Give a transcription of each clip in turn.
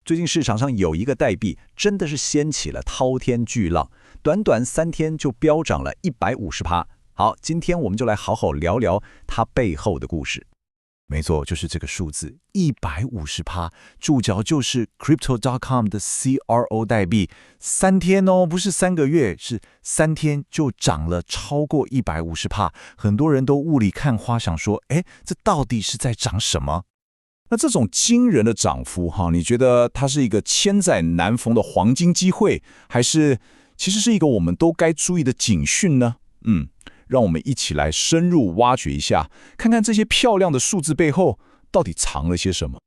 最近市场上有一个代币真的是掀起了滔天巨浪，短短3天就飙涨了150%。好，今天我们就来好好聊聊它背后的故事。没错，就是这个数字150%，注脚就是 Crypto.com 的 CRO 代币，3天哦，不是3个月，是3天就涨了超过150%，很多人都雾里看花，想说，这到底是在涨什么？那这种惊人的涨幅，你觉得它是一个千载难逢的黄金机会，还是其实是一个我们都该注意的警讯呢？让我们一起来深入挖掘一下，看看这些漂亮的数字背后到底藏了些什么。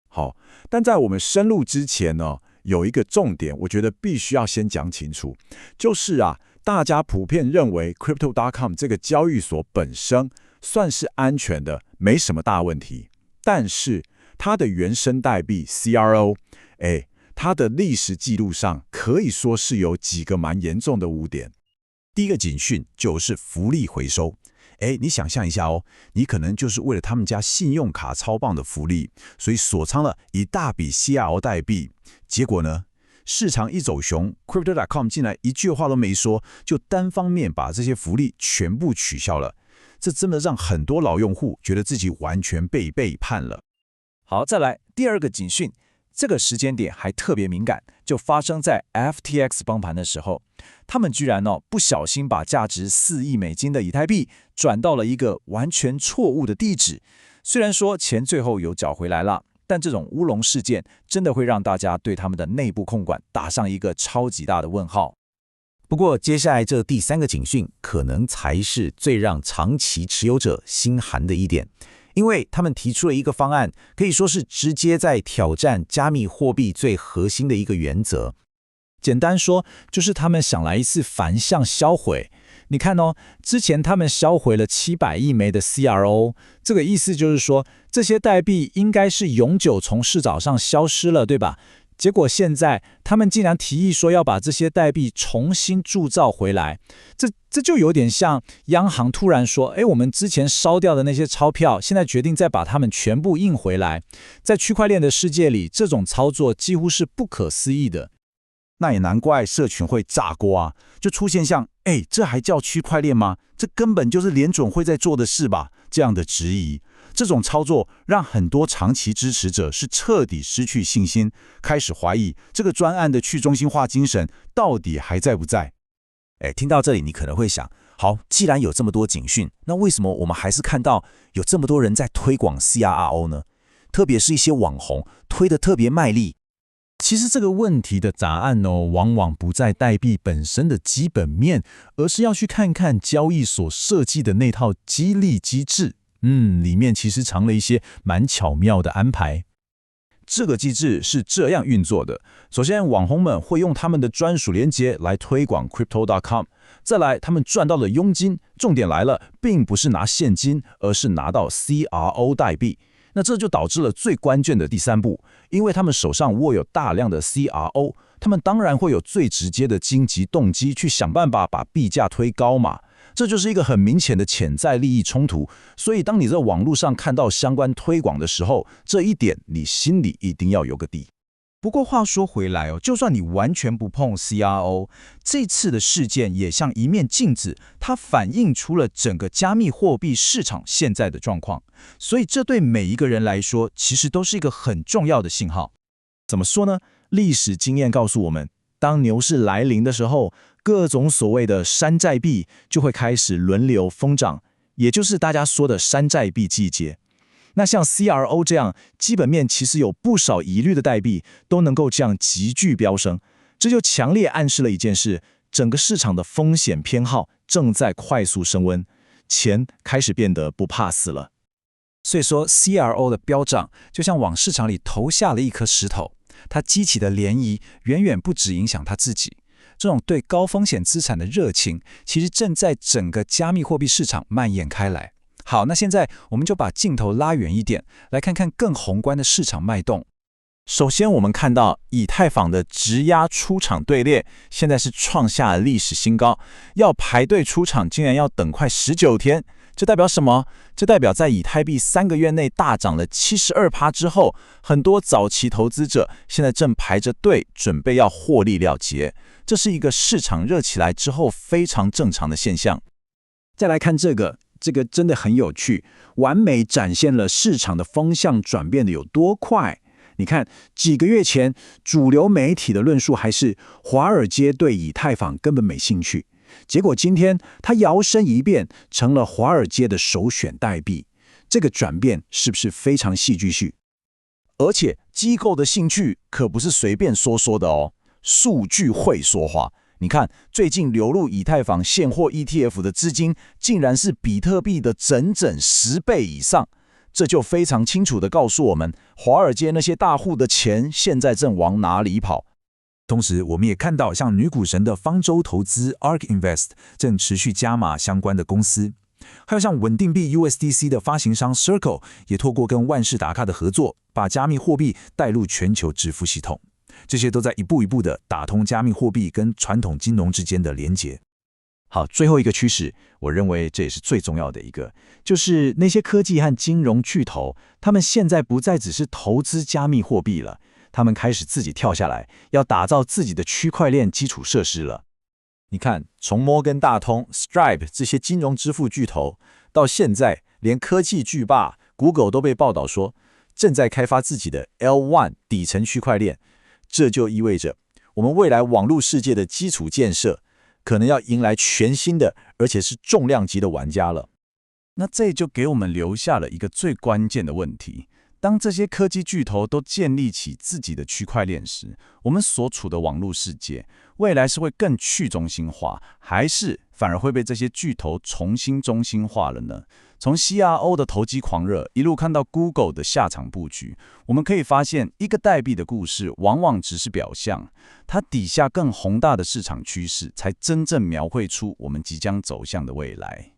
好，但在我们深入之前呢，有一个重点，我觉得必须要先讲清楚，就是大家普遍认为 Crypto.com 这个交易所本身算是安全的，没什么大问题。但是它的原生代币 CRO， 它的历史记录上可以说是有几个蛮严重的污点。第一个警讯就是福利回收。你想象一下哦，你可能就是为了他们家信用卡超棒的福利，所以锁仓了一大笔 CRO 代币。结果呢，市场一走熊 ，Crypto.com 竟然一句话都没说，就单方面把这些福利全部取消了。这真的让很多老用户觉得自己完全被背叛了。好，再来第二个警讯，这个时间点还特别敏感，就发生在 FTX 崩盘的时候，他们居然不小心把价值4亿美金的以太币转到了一个完全错误的地址。虽然说钱最后有缴回来了，但这种乌龙事件真的会让大家对他们的内部控管打上一个超级大的问号。不过接下来这第3个警讯可能才是最让长期持有者心寒的一点，因为他们提出了一个方案，可以说是直接在挑战加密货币最核心的一个原则。简单说，就是他们想来一次反向销毁。你看之前他们销毁了700亿枚的 CRO， 这个意思就是说，这些代币应该是永久从市场上消失了，对吧？结果现在他们竟然提议说要把这些代币重新铸造回来，这就有点像央行突然说，我们之前烧掉的那些钞票，现在决定再把它们全部印回来。在区块链的世界里，这种操作几乎是不可思议的。那也难怪社群会炸锅就出现像这还叫区块链吗？这根本就是联准会在做的事吧？这样的质疑。这种操作让很多长期支持者是彻底失去信心，开始怀疑这个专案的去中心化精神到底还在不在。听到这里你可能会想，好，既然有这么多警讯，那为什么我们还是看到有这么多人在推广 CRO 呢？特别是一些网红推得特别卖力。其实这个问题的答案往往不在代币本身的基本面，而是要去看看交易所设计的那套激励机制。里面其实藏了一些蛮巧妙的安排。这个机制是这样运作的：首先，网红们会用他们的专属连结来推广 Crypto.com， 再来，他们赚到了佣金。重点来了，并不是拿现金，而是拿到 CRO 代币。那这就导致了最关键的第3步，因为他们手上握有大量的 CRO， 他们当然会有最直接的经济动机去想办法把币价推高嘛。这就是一个很明显的潜在利益冲突，所以当你在网络上看到相关推广的时候，这一点你心里一定要有个底。不过话说回来就算你完全不碰 CRO， 这次的事件也像一面镜子，它反映出了整个加密货币市场现在的状况，所以这对每一个人来说其实都是一个很重要的信号。怎么说呢？历史经验告诉我们，当牛市来临的时候，各种所谓的山寨币就会开始轮流疯涨，也就是大家说的山寨币季节。那像 CRO 这样基本面其实有不少疑虑的代币都能够这样急剧飙升，这就强烈暗示了一件事，整个市场的风险偏好正在快速升温，钱开始变得不怕死了。所以说 CRO 的飙涨就像往市场里投下了一颗石头，它激起的涟漪远远不只影响它自己，这种对高风险资产的热情其实正在整个加密货币市场蔓延开来。好，那现在我们就把镜头拉远一点，来看看更宏观的市场脉动。首先我们看到以太坊的质押出场队列现在是创下了历史新高，要排队出场竟然要等快19天，这代表什么？这代表在以太币3个月内大涨了72%之后，很多早期投资者现在正排着队准备要获利了结。这是一个市场热起来之后非常正常的现象。再来看这个真的很有趣，完美展现了市场的风向转变的有多快。你看，几个月前，主流媒体的论述还是华尔街对以太坊根本没兴趣，结果今天它摇身一变，成了华尔街的首选代币。这个转变是不是非常戏剧性？而且机构的兴趣可不是随便说说的哦，数据会说话。你看，最近流入以太坊现货 ETF 的资金，竟然是比特币的整整10倍以上。这就非常清楚地告诉我们，华尔街那些大户的钱现在正往哪里跑。同时，我们也看到像女股神的方舟投资 ARK Invest 正持续加码相关的公司，还有像稳定币 USDC 的发行商 Circle 也透过跟万事达卡的合作，把加密货币带入全球支付系统。这些都在一步一步地打通加密货币跟传统金融之间的连结。好，最后一个趋势，我认为这也是最重要的一个，就是那些科技和金融巨头，他们现在不再只是投资加密货币了，他们开始自己跳下来，要打造自己的区块链基础设施了。你看，从摩根大通、Stripe 这些金融支付巨头，到现在连科技巨霸 Google 都被报道说正在开发自己的 L1 底层区块链，这就意味着我们未来网络世界的基础建设可能要迎来全新的，而且是重量级的玩家了。那这就给我们留下了一个最关键的问题：当这些科技巨头都建立起自己的区块链时，我们所处的网络世界未来是会更去中心化，还是反而会被这些巨头重新中心化了呢？从 CRO 的投机狂热一路看到 Google 的下场布局，我们可以发现，一个代币的故事往往只是表象，它底下更宏大的市场趋势才真正描绘出我们即将走向的未来。